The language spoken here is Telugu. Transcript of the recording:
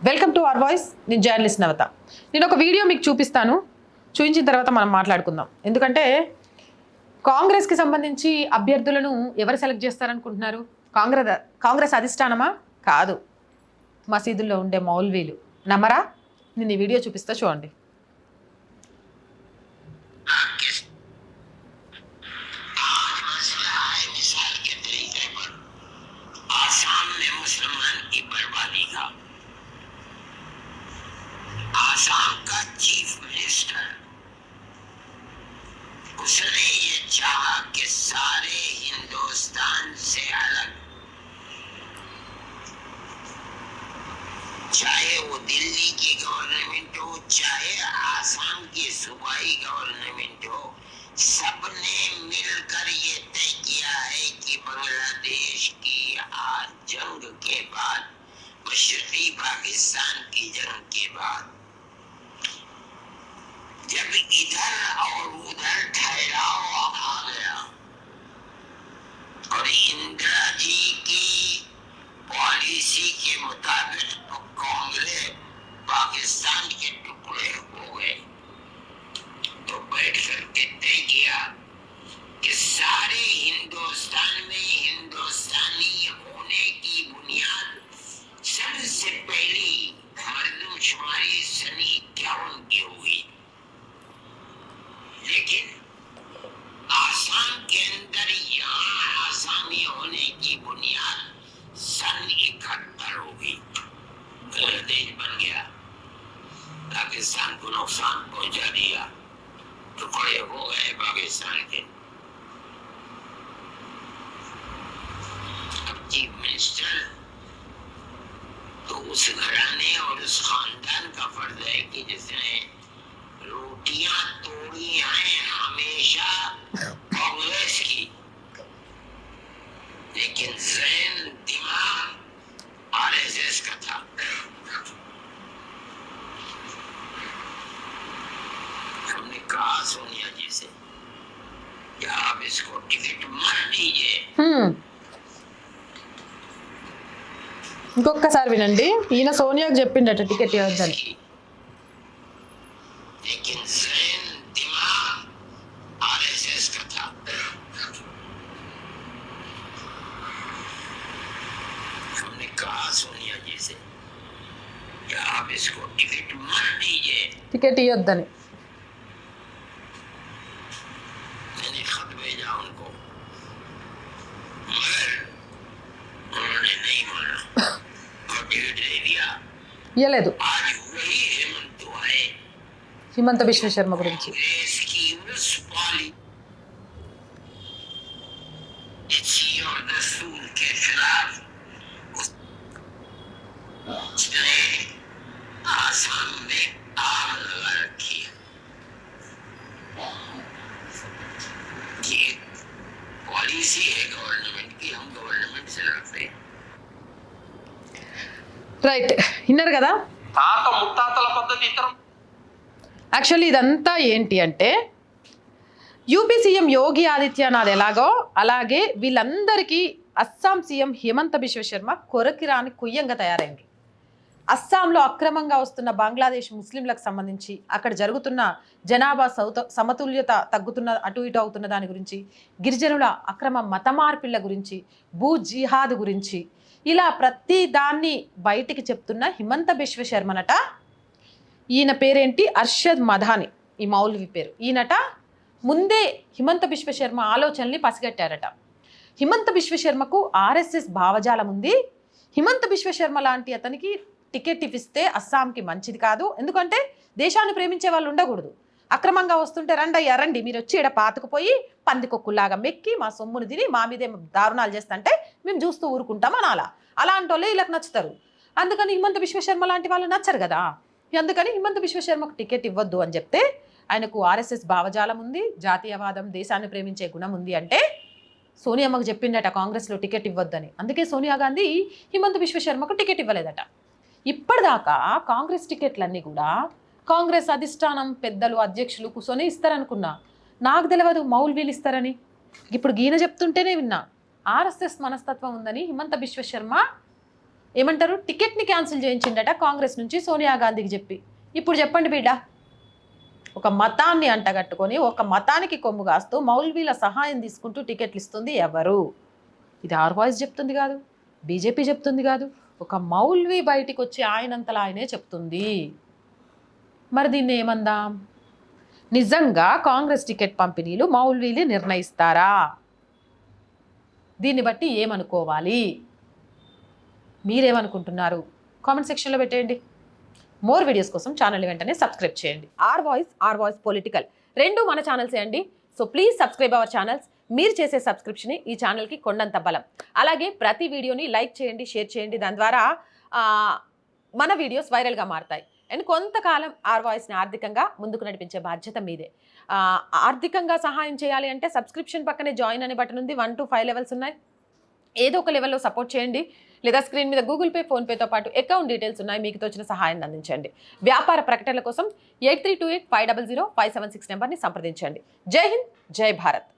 Welcome to our voice. నేను జర్నలిస్ట్ నవత. నేను ఒక వీడియో మీకు చూపిస్తాను. చూపించిన తర్వాత మనం మాట్లాడుకుందాం. ఎందుకంటే కాంగ్రెస్కి సంబంధించి అభ్యర్థులను ఎవరు సెలెక్ట్ చేస్తారనుకుంటున్నారు? కాంగ్రెస్ అధిష్టానమా? కాదు, మసీదుల్లో ఉండే మౌల్వీలు. నమ్మరా? నేను ఈ వీడియో చూపిస్తా, చూడండి. आसाम का चीफ मिनिस्टर उसने ये चाहा कि सारे हिंदुस्तान से अलग, चाहे वो दिल्ली की गवर्नमेंट हो चाहे आसाम की सूबाई गवर्नमेंट हो, सबने मिलकर ये तय किया है कि बांग्लादेश की आज जंग के बाद, मशरकी पाकिस्तान की जंग के बाद, जब इधर और उधर ठहराव आ गया और इंदिरा जी की पॉलिसी के मुताबिक कांग्रेस पाकिस्तान के टुकड़े हो गए, तो बैठ करके तय किया कि सारे हिंदुस्तान में हिंदुस्तानी होने की बुनियाद सबसे पहली मर्दमशुमारी सन 51 की हुई। लेकिन आसाम के अंदर यहाँ आसामी होने की बुनियाद सन 71 हो गई। बांग्लादेश बन गया, पाकिस्तान को नुकसान पहुंचा दिया, टुकड़े हो गए पाकिस्तान के। अब चीफ मिनिस्टर तो उस घराने और उस खानदान का फर्ज है कि जिसने रोटियां तोड़ी हैं हमेशा कांग्रेस की, लेकिन ज़हन दिमाग आरएसएस का था। हमने कहा सोनिया जी से कि आप इसको टिकट मत दीजिए। ఇంకొకసారి వినండి. ఈయన సోనియాకు చెప్పిండట టికెట్ ఇవ్వద్దని. लेकिन ज़हन दिमाग आरएसएस का था। हमने कहा सोनिया जी से कि आप इसको टिकट मत दीजिए, టికెట్ ఇవ్వద్దని. मैंने खत भेजा उनको, मगर उन्होंने नहीं माना और टिकट दे दिया। ఇవ్వలేదు. आज वही हेमंत आए హిమంత బిశ్వ శర్మ గురించి. कांग्रेस की उस पॉलिसी और दस्तूर के खिलाफ उसने आसाम में आग लगा रखी है। ये पॉलिसी है गवर्नमेंट की, हम गवर्नमेंट से लड़ते हैं। రైట్, విన్నారు కదా. తాత ముత్తాతల పద్ధతి ఇతరం. యాక్చువల్లీ ఇదంతా ఏంటి అంటే యూపీ సీఎం యోగి ఆదిత్యనాథ్ ఎలాగో అలాగే వీళ్ళందరికీ అస్సాం సీఎం హిమంత బిశ్వ శర్మ కొరకిరాని కుయ్యంగా తయారైంది. అస్సాంలో అక్రమంగా వస్తున్న బంగ్లాదేశ్ ముస్లింలకు సంబంధించి అక్కడ జరుగుతున్న జనాభా సమతుల్యత తగ్గుతున్న అటు ఇటు అవుతున్న దాని గురించి, గిరిజనుల అక్రమ మత మార్పిళ్ల గురించి, భూ జిహాద్ గురించి, ఇలా ప్రతి దాన్ని బయటికి చెప్తున్న హిమంత బిశ్వ శర్మనట. ఈయన పేరేంటి? అర్షద్ మధాని, ఈ మౌల్వి పేరు. ఈయనట ముందే హిమంత బిశ్వ శర్మ ఆలోచనల్ని పసిగట్టారట. హిమంత బిశ్వ శర్మకు ఆర్ఎస్ఎస్ భావజాలం ఉంది. హిమంత బిశ్వ శర్మ లాంటి అతనికి టికెట్ ఇప్పిస్తే అస్సాంకి మంచిది కాదు. ఎందుకంటే దేశాన్ని ప్రేమించే వాళ్ళు ఉండకూడదు. అక్రమంగా వస్తుంటే రండి మీరు వచ్చి ఇక్కడ పాతుకుపోయి పందికొక్కులాగా మెక్కి మా సొమ్మును తిని మా మీదే దారుణాలు చేస్తుంటే మేము చూస్తూ ఊరుకుంటాం అనాలా. అలాంటి వాళ్ళే వీళ్ళకి నచ్చుతారు. అందుకని హిమంత బిశ్వ శర్మ లాంటి వాళ్ళు నచ్చరు కదా. అందుకని హిమంత బిశ్వ శర్మకు టికెట్ ఇవ్వద్దు అని చెప్తే, ఆయనకు ఆర్ఎస్ఎస్ భావజాలం ఉంది, జాతీయవాదం, దేశాన్ని ప్రేమించే గుణం ఉంది అంటే సోనియామ్మకు చెప్పిండట కాంగ్రెస్లో టికెట్ ఇవ్వద్దని. అందుకే సోనియా గాంధీ హిమంత బిశ్వ శర్మకు టికెట్ ఇవ్వలేదట. ఇప్పటిదాకా కాంగ్రెస్ టికెట్లన్నీ కూడా కాంగ్రెస్ అధిష్టానం పెద్దలు, అధ్యక్షులు కూర్చొని ఇస్తారనుకున్నా. నాకు తెలియదు మౌల్వీలు ఇస్తారని. ఇప్పుడు గీన చెప్తుంటేనే విన్నా. ఆర్ఎస్ఎస్ మనస్తత్వం ఉందని హిమంత బిశ్వ శర్మ ఏమంటారు, టికెట్ని క్యాన్సిల్ చేయించిండట కాంగ్రెస్ నుంచి సోనియా గాంధీకి చెప్పి. ఇప్పుడు చెప్పండి బిడ్డ, ఒక మతాన్ని అంటగట్టుకొని ఒక మతానికి కొమ్ము కాస్తూ మౌల్వీల సహాయం తీసుకుంటూ టికెట్లు ఇస్తుంది ఎవరు? ఇది ఆర్ వాయిస్ చెప్తుంది కాదు, బీజేపీ చెప్తుంది కాదు, ఒక మౌల్వీ బయటికి వచ్చి ఆయనంతలా ఆయనే చెప్తుంది. మరి దీన్ని ఏమందాం? నిజంగా కాంగ్రెస్ టికెట్ పంపిణీలు మౌల్వీలు నిర్ణయిస్తారా? దీన్ని బట్టి ఏమనుకోవాలి? మీరేమనుకుంటున్నారు? కామెంట్ సెక్షన్లో పెట్టేయండి. మోర్ వీడియోస్ కోసం ఛానల్ వెంటనే సబ్స్క్రైబ్ చేయండి. ఆర్ వాయిస్ పొలిటికల్ రెండు మన ఛానల్సే అండి. So please subscribe our channels. మీరు చేసే సబ్స్క్రిప్షన్ ఈ ఛానల్కి కొండంత బలం. అలాగే ప్రతి వీడియోని లైక్ చేయండి, షేర్ చేయండి. దాని ద్వారా మన వీడియోస్ వైరల్గా మారుతాయి. అండ్ కొంతకాలం ఆర్ వాయిస్ని ఆర్థికంగా ముందుకు నడిపించే బాధ్యత మీదే. ఆర్థికంగా సహాయం చేయాలి అంటే సబ్స్క్రిప్షన్ పక్కనే జాయిన్ అనే బటన్ ఉంది. 1 to 5 లెవెల్స్ ఉన్నాయి. ఏదో ఒక లెవెల్లో సపోర్ట్ చేయండి. లేదా స్క్రీన్ మీద గూగుల్ పే, ఫోన్పేతో పాటు అకౌంట్ డీటెయిల్స్ ఉన్నాయి. మీకు తోచిన సహాయాన్ని అందించండి. వ్యాపార ప్రకటనల కోసం 8328500576 నెంబర్ని సంప్రదించండి. జై హింద్, జై భారత్.